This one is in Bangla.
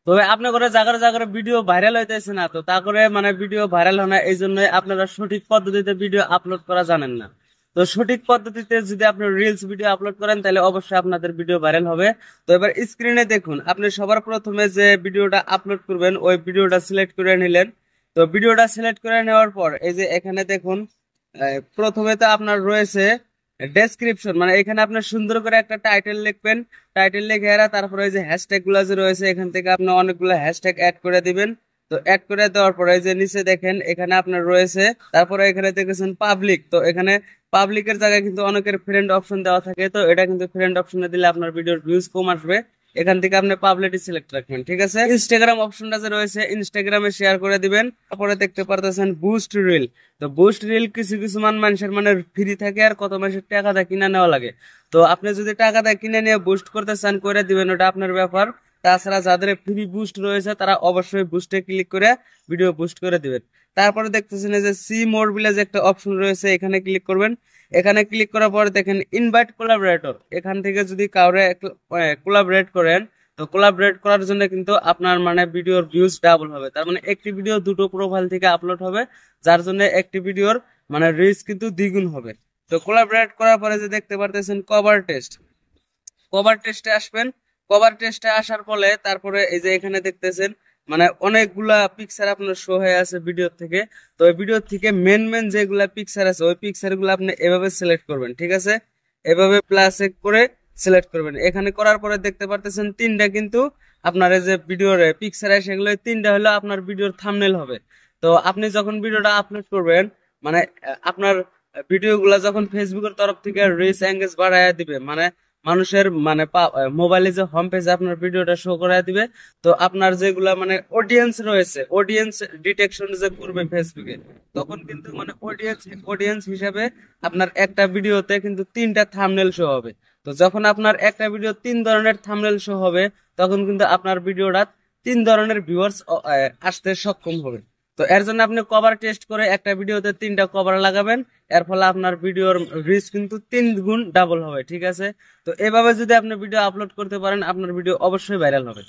তবে আপনার করে জায়গায় জায়গায় ভিডিও ভাইরাল হইতেছে না, তো তা করে মানে ভিডিও ভাইরাল হয় না, এই জন্য আপনারা সঠিক পদ্ধতিতে ভিডিও আপলোড করা জানেন না। তো সঠিক পদ্ধতিতে যদি আপনি রিলস ভিডিও আপলোড করেন তাহলে অবশ্যই আপনাদের ভিডিও ভাইরাল হবে। তো এবার স্ক্রিনে দেখুন, আপনি সবার প্রথমে যে ভিডিওটা আপলোড করবেন ওই ভিডিওটা সিলেক্ট করে নিলেন। তো ভিডিওটা সিলেক্ট করে নেওয়ার পর এই যে এখানে দেখুন, প্রথমে তো আপনার রয়েছে ডেসক্রিপশন, মানে এখানে আপনার সুন্দর করে একটা টাইটেল লিখবেন। টাইটেল লিখে এরা তারপরে এই যে হ্যাশট্যাগ গুলো যে রয়েছে এখান থেকে আপনি অনেকগুলো হ্যাশট্যাগ অ্যাড করে দিবেন। তো অ্যাড করে দেওয়ার পরে এই যে নিচে দেখেন এখানে আপনার রয়েছে, তারপরে এখানে দেখেছেন পাবলিক, তো এখানে পাবলিকের জায়গায় কিন্তু অনেকের ফ্রেন্ড অপশন দেওয়া থাকে, তো এটা কিন্তু ফ্রেন্ড অপশনে দিলে আপনার ভিডিওর ভিউজ কম আসবে। এখান থেকে আপনি পাবলিক সিলেক্ট রাখবেন, ঠিক আছে। ইনস্টাগ্রাম অপশনটা যে রয়েছে ইনস্টাগ্রামে শেয়ার করে দিবেন। তারপরে দেখতে পারতেছেন বুস্ট রিল। তো বুস্ট রিল কিছু কিছু মানুষের মানে ফ্রি থাকে, আর কত মানুষের টাকা দিয়ে কিনে নেওয়া লাগে। তো আপনি যদি টাকা দিয়ে কিনে নিয়ে বুস্ট করতে চান করে দিবেন, ওটা আপনার ব্যাপার। তাছাড়া যাদের ফ্রি বুস্ট রয়েছে তারা অবশ্যই বুস্টে ক্লিক করে ভিডিও বুস্ট করে দিবেন। তারপরে দেখতেছেন এই যে সি মোর বিলে যে একটা অপশন রয়েছে এখানে ক্লিক করবেন। এখানে ক্লিক করার পরে দেখেন ইনভাইট কোলাবরেটর, এখান থেকে যদি কাউরে কোলাবরেট করেন, তো কোলাবরেট করার জন্য কিন্তু আপনার মানে ভিডিওর ভিউজ ডাবল হবে। তার মানে একটি ভিডিও দুটো প্রোফাইল থেকে আপলোড হবে, যার জন্য একটি ভিডিওর মানে রিচ কিন্তু দ্বিগুণ হবে। তো কোলাবরেট করার পরে যে দেখতে পারতেছেন কভার টেস্ট, কভার টেস্টে আসবেন। কভার টেস্টে আসার পরে তারপরে এই যে এখানে দেখতেছেন মানে অনেকগুলা পিকচার আপনার শো হয়ে আছে ভিডিও থেকে। তো ওই ভিডিও থেকে মেন মেন যেগুলা পিকচার আছে ওই পিকচার গুলো আপনি এভাবে সিলেক্ট করবেন, ঠিক আছে। এভাবে প্লাস করে সিলেক্ট করবেন। এখানে করার পরে দেখতে পারতেছেন তিনটা কিন্তু আপনার এই যে ভিডিওর পিকচার আছে সেগুলো তিনটা হলো আপনার ভিডিওর থাম্বনেল হবে। তো আপনি যখন ভিডিওটা আপলোড করবেন মানে আপনার ভিডিও গুলা যখন ফেসবুকের তরফ থেকে রিচ এঙ্গেজ বাড়ায় দিবে, মানে মানুষের মানে মোবাইলে যে হোম পেজে আপনার ভিডিওটা শো করায় দিবে, তো আপনার যেগুলা মানে অডিয়েন্স রয়েছে, অডিয়েন্স ডিটেকশন যে করবে ফেসবুকে, তখন কিন্তু মানে অডিয়েন্স অডিয়েন্স হিসাবে আপনার একটা ভিডিওতে কিন্তু তিনটা থাম্বনেল শো হবে। তো যখন আপনার একটা ভিডিও তিন ধরনের থাম্বনেল শো হবে, তখন কিন্তু আপনার ভিডিওটা তিন ধরনের ভিউয়ার্স আসতে সক্ষম হবে। তো এর জন্য আপনি কভার টেস্ট করে একটা ভিডিওতে তিনটা কভার লাগাবেন। এর ফলে আপনার ভিডিওর রিচ কিন্তু 3 গুণ ডাবল হবে, ঠিক আছে। তো এভাবে যদি আপনি ভিডিও আপলোড করতে পারেন আপনার ভিডিও অবশ্যই ভাইরাল হবে।